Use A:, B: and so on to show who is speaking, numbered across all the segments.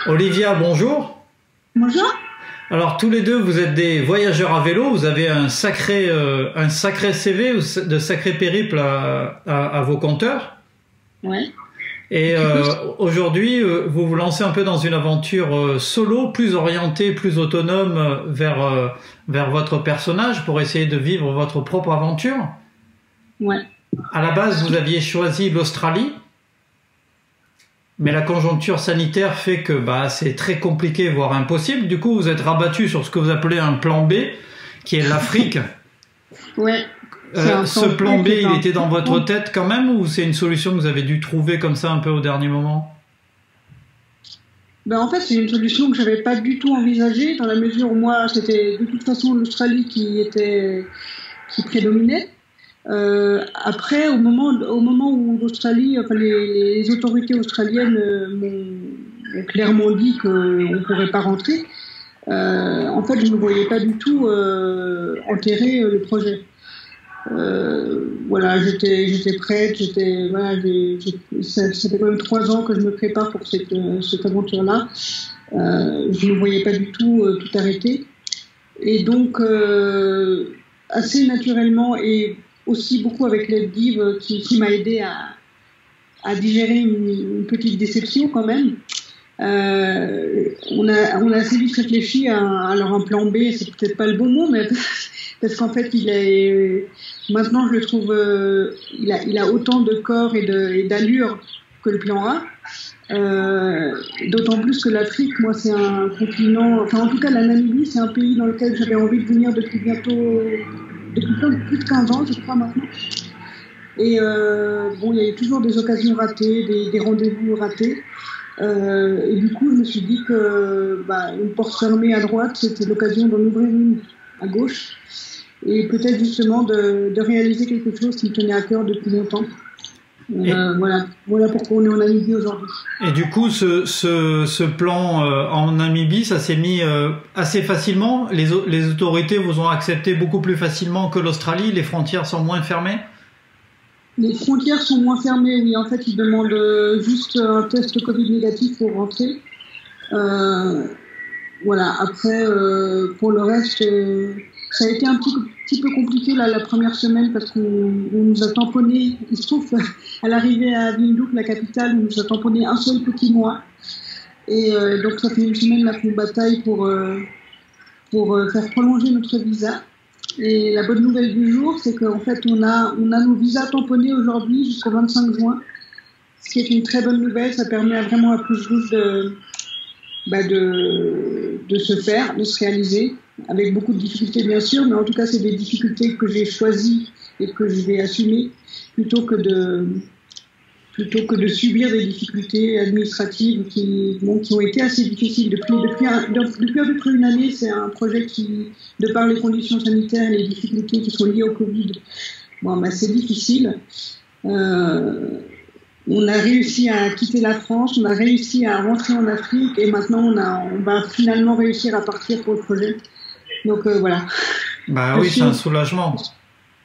A: Olivia, bonjour.
B: Bonjour.
A: Alors tous les deux, vous êtes des voyageurs à vélo, vous avez un sacré CV, de sacrés périples à vos compteurs.
B: Ouais.
A: Et aujourd'hui, vous vous lancez un peu dans une aventure solo, plus orientée, plus autonome vers votre personnage pour essayer de vivre votre propre aventure.
B: Ouais.
A: À la base, vous aviez choisi l'Australie. Mais la conjoncture sanitaire fait que c'est très compliqué, voire impossible. Du coup, vous êtes rabattu sur ce que vous appelez un plan B, qui est l'Afrique.
B: Ouais.
A: Ce plan B, il était dans votre tête quand même, ou c'est une solution que vous avez dû trouver comme ça un peu au dernier moment?
B: En fait, c'est une solution que j'avais pas du tout envisagée, dans la mesure où moi, c'était de toute façon l'Australie qui prédominait. Après, au moment où l'Australie, enfin les autorités australiennes m'ont clairement dit qu'on ne pourrait pas rentrer, en fait, je ne voyais pas du tout enterrer le projet. Voilà, j'étais prête, ça fait quand même 3 ans que je me prépare pour cette aventure-là. Je ne voyais pas du tout tout arrêter. Et donc, assez naturellement et aussi beaucoup avec l'aide d'Yves qui m'a aidé à digérer une petite déception quand même. On a assez vite réfléchi à un plan B, c'est peut-être pas le bon mot, mais parce qu'en fait maintenant je le trouve, il a autant de corps et d'allure que le plan A. D'autant plus que l'Afrique, moi, c'est un continent, enfin en tout cas la Namibie, c'est un pays dans lequel j'avais envie de venir depuis plus de 15 ans, je crois maintenant. Et il y a eu toujours des occasions ratées, des rendez-vous ratés. Et du coup, je me suis dit que une porte fermée à droite, c'était l'occasion d'en ouvrir une à gauche. Et peut-être justement de réaliser quelque chose qui me tenait à cœur depuis longtemps. Voilà pourquoi on est en Namibie aujourd'hui.
A: Et du coup, ce plan en Namibie, ça s'est mis assez facilement. Les autorités vous ont accepté beaucoup plus facilement que l'Australie. Les frontières sont moins fermées.
B: Les frontières sont moins fermées, oui. En fait, ils demandent juste un test Covid négatif pour rentrer. Voilà. Après, pour le reste, ça a été un petit peu compliqué la première semaine parce qu'on nous a tamponné. Il se trouve à l'arrivée à Windhoek, la capitale, on nous a tamponné un seul petit mois. Et donc ça fait une semaine là qu'on bataille pour faire prolonger notre visa. Et la bonne nouvelle du jour, c'est qu'en fait on a nos visas tamponnés aujourd'hui jusqu'au 25 juin, ce qui est une très bonne nouvelle. Ça permet vraiment à Plus Rouge de se faire, de se réaliser, avec beaucoup de difficultés bien sûr, mais en tout cas c'est des difficultés que j'ai choisies et que je vais assumer plutôt que de subir des difficultés administratives qui ont été assez difficiles depuis à peu près une année. C'est un projet qui, de par les conditions sanitaires et les difficultés qui sont liées au Covid, c'est difficile. On a réussi à quitter la France, on a réussi à rentrer en Afrique et maintenant on va finalement réussir à partir pour le projet. Donc voilà.
A: Oui, c'est un soulagement.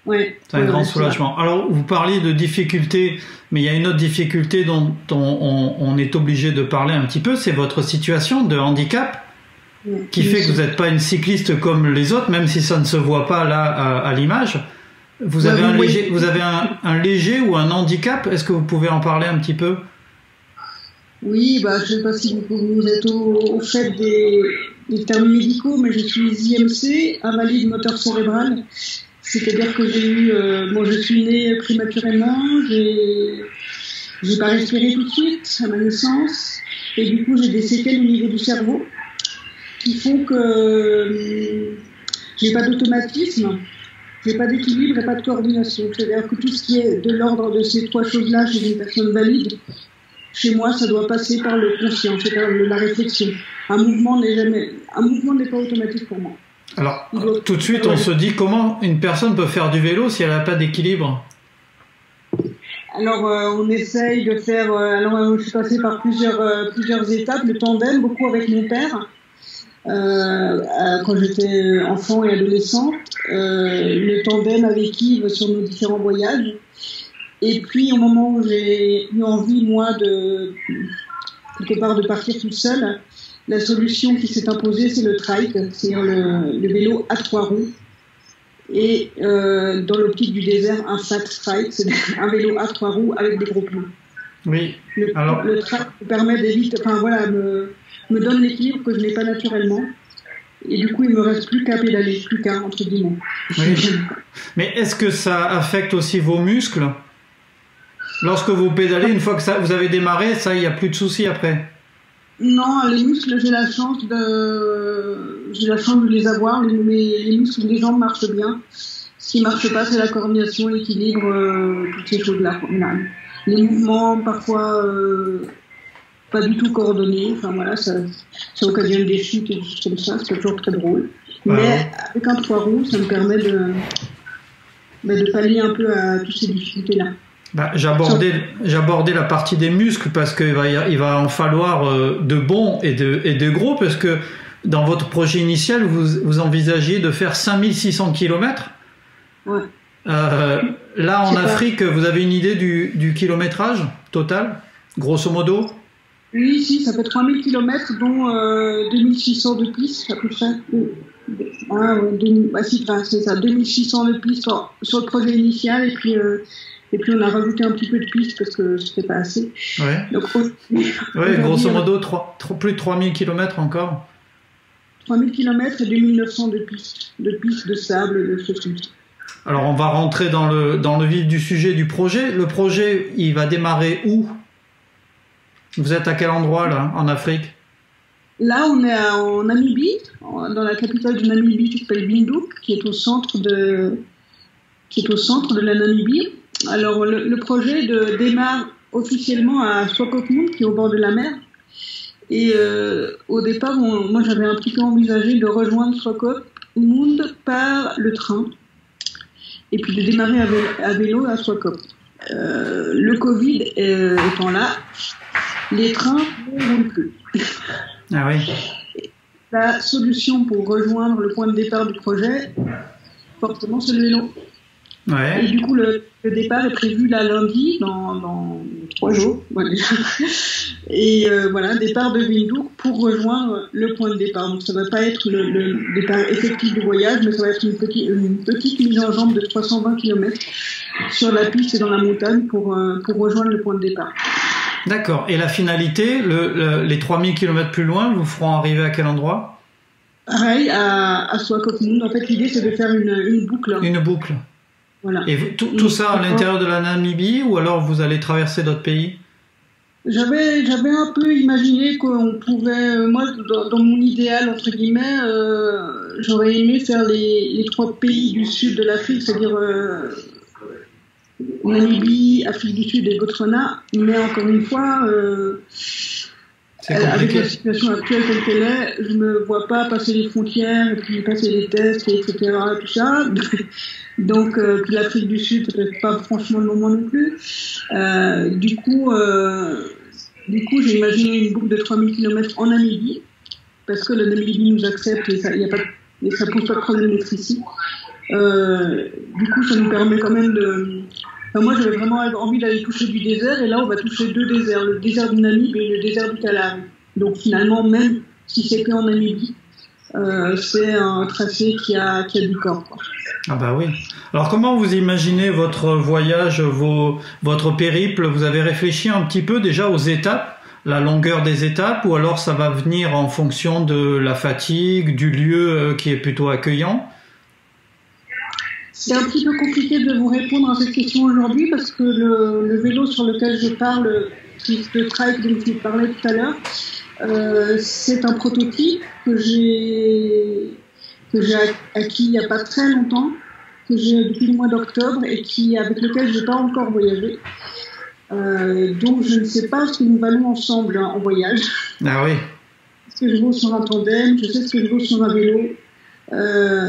B: Ouais,
A: c'est un grand soulagement. Alors, vous parliez de difficultés, mais il y a une autre difficulté dont on est obligé de parler un petit peu, c'est votre situation de handicap, qui fait que vous n'êtes pas une cycliste comme les autres, même si ça ne se voit pas là à l'image. Vous avez un léger ou un handicap. Est-ce que vous pouvez en parler un petit peu?
B: Oui, je ne sais pas si vous êtes au fait des termes médicaux, mais je suis IMC, invalide moteur cérébral. C'est-à-dire que je suis née prématurément, j'ai pas respiré tout de suite à ma naissance, et du coup j'ai des séquelles au niveau du cerveau qui font que j'ai pas d'automatisme, j'ai pas d'équilibre et pas de coordination. C'est-à-dire que tout ce qui est de l'ordre de ces 3 choses-là chez une personne valide, chez moi ça doit passer par le conscient, c'est-à-dire la réflexion. Un mouvement n'est pas automatique pour moi.
A: Alors, tout de suite, on se dit comment une personne peut faire du vélo si elle n'a pas d'équilibre?
B: Alors, on essaye de faire... je suis passée par plusieurs étapes. Le tandem, beaucoup avec mon père, quand j'étais enfant et adolescente. Le tandem avec Yves sur nos différents voyages. Et puis, au moment où j'ai eu envie, moi, quelque part de partir toute seule, la solution qui s'est imposée, c'est le trike, c'est-à-dire le vélo à 3 roues. Et dans l'optique du désert, un fat trike, c'est un vélo à 3 roues avec des gros pneus.
A: Oui.
B: Le trike me permet d'éviter, me donne l'équilibre que je n'ai pas naturellement. Et du coup, il me reste plus qu'à pédaler, plus qu'à, entre guillemets.
A: Oui. Mais est-ce que ça affecte aussi vos muscles? Lorsque vous pédalez, une fois que vous avez démarré, ça, il n'y a plus de soucis après?
B: Non, les muscles, j'ai la chance de les avoir. Les muscles des jambes marchent bien. Ce qui marche pas, c'est la coordination, l'équilibre, toutes ces choses-là. Les mouvements, parfois, pas du tout coordonnés. Enfin voilà, ça occasionne des chutes et des choses comme ça. C'est toujours très drôle. Mais avec un 3 roues, ça me permet de pallier un peu à toutes ces difficultés-là.
A: J'abordais la partie des muscles parce qu'il va en falloir de bons et de gros, parce que dans votre projet initial, vous envisagiez de faire 5600 km.
B: Ouais.
A: Là, en Afrique, vous avez une idée du kilométrage total, grosso modo?
B: Oui, si, ça fait 3000 km, dont 2600 de pistes, à peu près. C'est ça, 2600 de pistes sur le projet initial, et puis on a rajouté un petit peu de pistes parce que c'était pas assez.
A: Ouais.
B: Donc,
A: grosso modo, plus de 3000 km encore.
B: 3000 km et 2900 de pistes de sable, de choses comme ça.
A: Alors, on va rentrer dans le vif du sujet du projet. Le projet, il va démarrer où? Vous êtes à quel endroit, là, en Afrique?
B: Là, on est en Namibie, dans la capitale de Namibie, qui s'appelle Windhoek, qui est au centre de la Namibie. Alors, le projet démarre officiellement à Swakopmund, qui est au bord de la mer. Et au départ, moi, j'avais un petit peu envisagé de rejoindre Swakopmund par le train, et puis de démarrer à vélo à Swakop. Le Covid étant là, les trains ne roulent plus.
A: Ah oui.
B: La solution pour rejoindre le point de départ du projet, forcément, c'est le vélo.
A: Ouais.
B: Et du coup, le départ est prévu là lundi, dans 3 jours. Voilà. Et départ de Windhoek pour rejoindre le point de départ. Donc ça ne va pas être le départ effectif du voyage, mais ça va être une petite mise en jambe de 320 km sur la piste et dans la montagne pour rejoindre le point de départ.
A: D'accord. Et la finalité, les 3000 km plus loin, vous feront arriver à quel endroit?
B: Pareil, à Swakopmund. En fait, l'idée, c'est de faire une boucle.
A: Une boucle.
B: Voilà.
A: Et tout ça à l'intérieur de la Namibie, ou alors vous allez traverser d'autres pays?
B: J'avais un peu imaginé qu'on pouvait, moi, dans mon idéal, entre guillemets, j'aurais aimé faire les 3 pays du sud de l'Afrique, c'est-à-dire Namibie, Afrique du Sud et Botswana, mais encore une fois, avec la situation actuelle telle qu'elle est, je ne me vois pas passer les frontières, et puis passer les tests, etc., tout ça. Donc, puis l'Afrique du Sud, peut-être pas franchement le moment non plus. Du coup, j'ai imaginé une boucle de 3000 km en Namibie, parce que la Namibie nous accepte et ça pose pas de problème d'être ici. Du coup, ça nous permet quand même moi, j'avais vraiment envie d'aller toucher du désert, et là, on va toucher 2 déserts, le désert du Namib et le désert du Kalahari. Donc, finalement, même si c'est que en Namibie, c'est un tracé qui a du corps, quoi.
A: Ah bah oui. Alors, comment vous imaginez votre voyage, votre périple? Vous avez réfléchi un petit peu déjà aux étapes, la longueur des étapes, ou alors ça va venir en fonction de la fatigue, du lieu qui est plutôt accueillant?
B: C'est un petit peu compliqué de vous répondre à cette question aujourd'hui, parce que le vélo sur lequel je parle, le trike dont je parlais tout à l'heure, c'est un prototype que j'ai acquis il n'y a pas très longtemps, que j'ai depuis le mois d'octobre, et avec lequel je n'ai pas encore voyagé. Donc je ne sais pas ce que nous valons ensemble en voyage.
A: Ah oui.
B: Ce que je vaux sur un tandem, je sais ce que je vaux sur un vélo.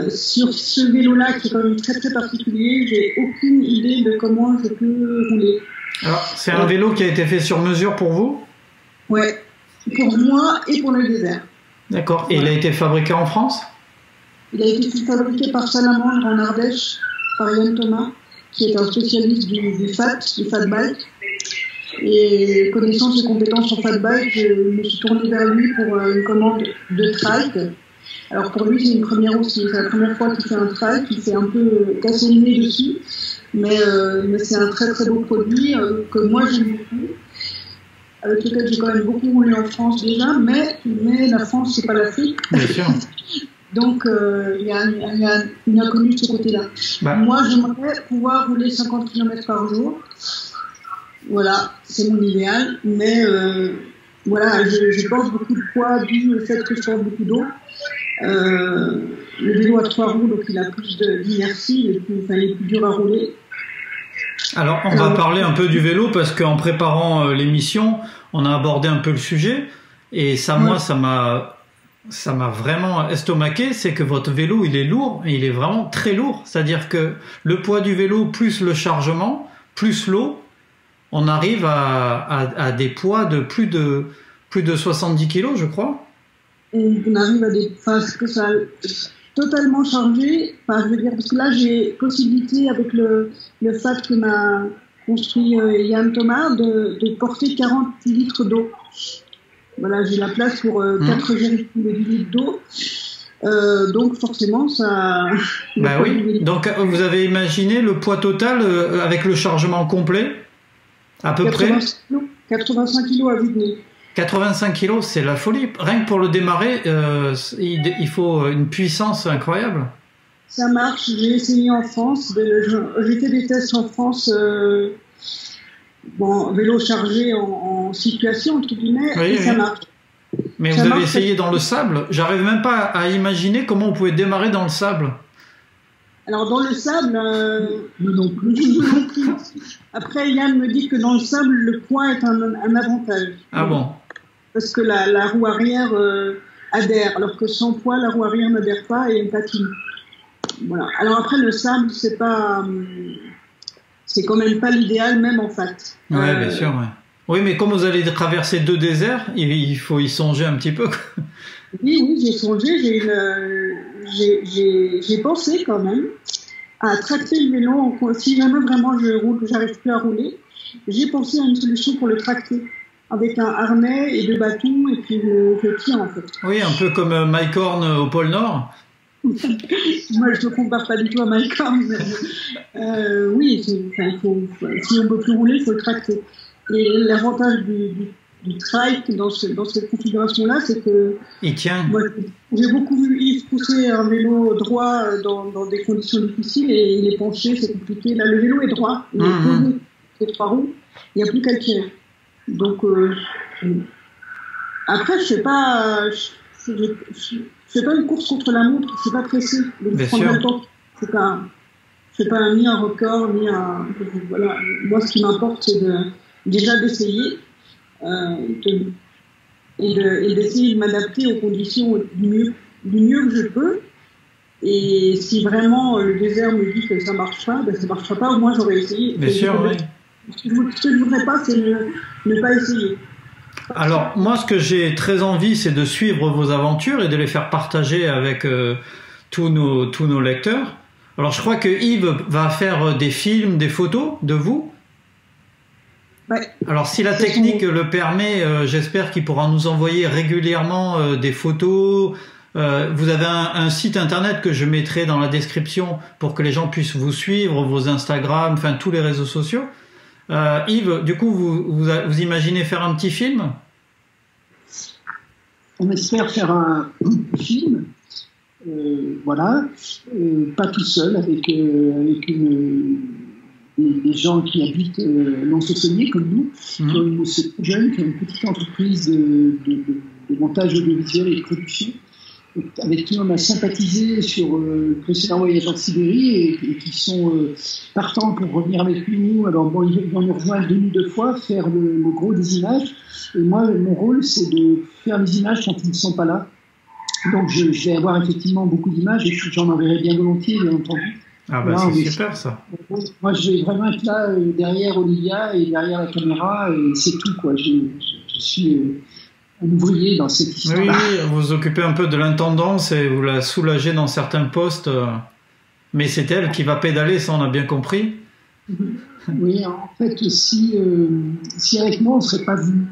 B: Sur ce vélo-là, qui est quand même très très particulier, j'ai aucune idée de comment je peux rouler.
A: Alors, c'est un vélo qui a été fait sur mesure pour vous?
B: Ouais, pour moi et pour le désert.
A: D'accord. Et il a été fabriqué en France?
B: Il a été fabriqué par Salamandre en Ardèche, par Yann Thomas, qui est un spécialiste du fat bike. Et connaissant ses compétences en fat bike, je me suis tournée vers lui pour une commande de trike. Alors pour lui, c'est une première aussi. C'est la première fois qu'il fait un trike. Il s'est un peu cassé le nez dessus. Mais c'est un très très beau produit que moi j'aime beaucoup. Avec lequel j'ai quand même beaucoup roulé en France déjà. Mais la France, c'est pas l'Afrique.
A: Bien sûr.
B: Donc, il y a une inconnue de ce côté-là. Moi, j'aimerais pouvoir rouler 50 km par jour. Voilà, c'est mon idéal. Mais voilà, je porte beaucoup de poids dû au fait que je porte beaucoup d'eau. Le vélo a 3 roues, donc il a plus d'inertie, il est plus dur à rouler.
A: Alors, on va parler un peu du vélo parce qu'en préparant l'émission, on a abordé un peu le sujet. Et ça, moi, ça m'a vraiment estomaqué, c'est que votre vélo, il est lourd, et il est vraiment très lourd. C'est-à-dire que le poids du vélo, plus le chargement, plus l'eau, on arrive à des poids de plus de 70 kilos, je crois.
B: On arrive à des... Enfin, que ça totalement chargé. Enfin, je veux dire, parce que là, j'ai possibilité, avec le FAT que m'a construit Yann Thomas, de porter 40 litres d'eau. Voilà, j'ai la place pour 4 jerrycans de 10 litres d'eau. Donc forcément, ça...
A: Bah oui. Donc vous avez imaginé le poids total avec le chargement complet, à peu près
B: 85 kilos à vue de nez.
A: 85 kilos, c'est la folie. Rien que pour le démarrer, il faut une puissance incroyable.
B: Ça marche. J'ai essayé en France. J'ai fait des tests en France... vélo chargé en situation, entre guillemets, et ça marche.
A: Mais vous avez essayé dans le sable? J'arrive même pas à imaginer comment vous pouvez démarrer dans le sable.
B: Alors dans le sable, non plus. Après, Yann me dit que dans le sable, le poids est un avantage.
A: Ah bon?
B: Parce que la roue arrière adhère, alors que sans poids, la roue arrière n'adhère pas et elle patine. Voilà. Alors après, le sable, c'est pas... c'est quand même pas l'idéal, même en fat.
A: Ouais, bien sûr, ouais. Oui, mais comme vous allez traverser 2 déserts, il faut y songer un petit peu.
B: Oui, j'ai songé, j'ai pensé quand même à tracter le vélo. Si jamais vraiment j'arrive plus à rouler, j'ai pensé à une solution pour le tracter, avec un harnais et 2 bâtons, et puis je tire en fait.
A: Oui, un peu comme Mike Horn au pôle Nord.
B: Moi, je ne compare pas du tout à Mike Horn. Oui, si on ne peut plus rouler, il faut le tracter. Et l'avantage du trike dans cette configuration-là, c'est que...
A: Il tient.
B: Moi, j'ai beaucoup vu Yves pousser un vélo droit dans des conditions difficiles, et il est penché, c'est compliqué. Là, le vélo est droit, il est posé, c'est 3 roues, il n'y a plus qu'à le tirer. Donc, après, je fais pas une course contre la montre, je suis pas pressé de prendre le temps. C'est pas ni un record, ni un... Voilà. Moi, ce qui m'importe, c'est déjà d'essayer et d'essayer de m'adapter aux conditions du mieux que je peux. Et si vraiment le désert me dit que ça marche pas, ben ça marchera pas, au moins j'aurais essayé.
A: Bien sûr, oui.
B: Ce que je ne voudrais pas, c'est ne pas essayer.
A: Alors, moi, ce que j'ai très envie, c'est de suivre vos aventures et de les faire partager avec tous nos lecteurs. Alors, je crois que Yves va faire des films, des photos de vous.
B: Ouais.
A: Alors, si la technique le permet, j'espère qu'il pourra nous envoyer régulièrement des photos. Vous avez un site internet que je mettrai dans la description pour que les gens puissent vous suivre, vos Instagram, enfin tous les réseaux sociaux. Yves, du coup, vous imaginez faire un petit film?
C: On espère faire un film, voilà, pas tout seul, avec des gens qui habitent l'Anse-Saunier comme nous, c'est jeune, qui a une petite entreprise de montage audiovisuel et de production, avec qui on a sympathisé sur le précédent voyage en Sibérie et qui sont partants pour revenir avec nous. Alors bon, ils vont nous rejoindre 2 fois, faire le gros des images. Et moi, mon rôle, c'est de faire les images quand ils ne sont pas là. Donc je vais avoir effectivement beaucoup d'images et j'en enverrai bien volontiers, bien entendu.
A: Ah bah c'est super ça.
C: Moi, je vais vraiment être là derrière Olivia et derrière la caméra et c'est tout, quoi. Je suis... un ouvrier dans cette histoire.
A: Oui, vous occupez un peu de l'intendance et vous la soulagez dans certains postes, mais c'est elle qui va pédaler, ça on a bien compris.
C: Oui, en fait, si avec moi, on ne serait pas venu.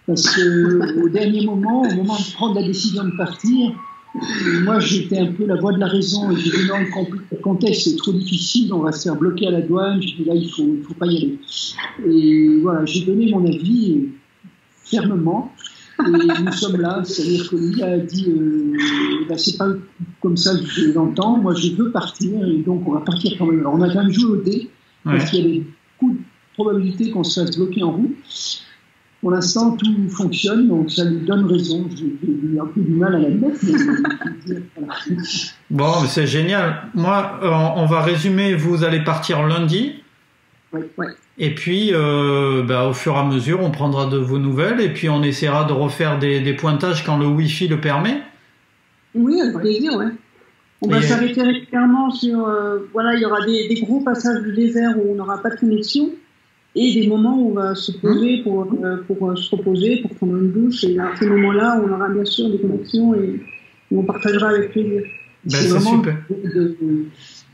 C: Parce qu'au dernier moment, au moment de prendre la décision de partir, moi, j'étais un peu la voix de la raison. Et j'ai dit non, le contexte est trop difficile, on va se faire bloquer à la douane. J'ai dit là, il faut pas y aller. Et voilà, j'ai donné mon avis fermement. Et nous sommes là, c'est-à-dire que lui a dit ben, c'est pas comme ça que je l'entends, moi je veux partir, et donc on va partir quand même. Alors on a quand même joué au dé, parce qu'il y avait beaucoup de probabilités qu'on se fasse bloquer en route. Pour l'instant, tout fonctionne, donc ça lui donne raison. J'ai eu un peu du mal à la mettre, mais voilà.
A: Bon, c'est génial. Moi, on va résumer, vous allez partir lundi.
C: Ouais.
A: Et puis, au fur et à mesure, on prendra de vos nouvelles et puis on essaiera de refaire des pointages quand le Wi-Fi le permet.
B: Oui, avec plaisir, ouais. On va s'arrêter régulièrement sur... il y aura des gros passages du désert où on n'aura pas de connexion et des moments où on va se poser pour se reposer, pour prendre une douche. Et à ces moments-là, on aura bien sûr des connexions et on partagera avec plaisir.
A: C'est vraiment super.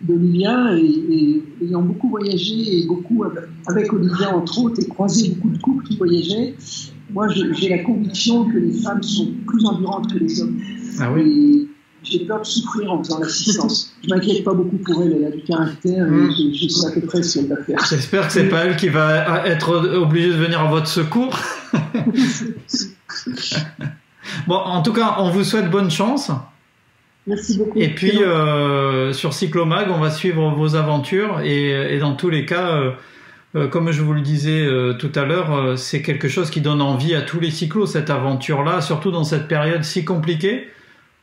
C: D'Olivia, et ayant beaucoup voyagé, et beaucoup avec Olivia entre autres, et croisé beaucoup de couples qui voyageaient, moi j'ai la conviction que les femmes sont plus endurantes que les hommes.
A: Ah oui.
C: Et j'ai peur de souffrir en faisant l'assistance. Je m'inquiète pas beaucoup pour elle, elle a du caractère, et je sais à peu près ce qu'elle va faire.
A: J'espère que c'est pas elle qui va être obligée de venir à votre secours. Bon, en tout cas, on vous souhaite bonne chance.
B: Merci beaucoup.
A: Et puis sur Cyclomag, on va suivre vos aventures et dans tous les cas, comme je vous le disais tout à l'heure, c'est quelque chose qui donne envie à tous les cyclos, cette aventure-là, surtout dans cette période si compliquée.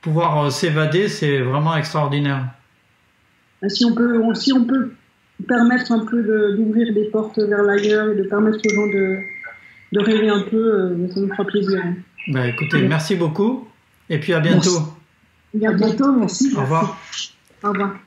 A: Pouvoir s'évader, c'est vraiment extraordinaire.
B: Si on peut permettre un peu d'ouvrir des portes vers l'ailleurs et de permettre aux gens de rêver un peu, ça nous fera plaisir.
A: Écoutez, merci beaucoup et puis à bientôt.
C: À bientôt, merci.
A: Au revoir.
B: Au revoir.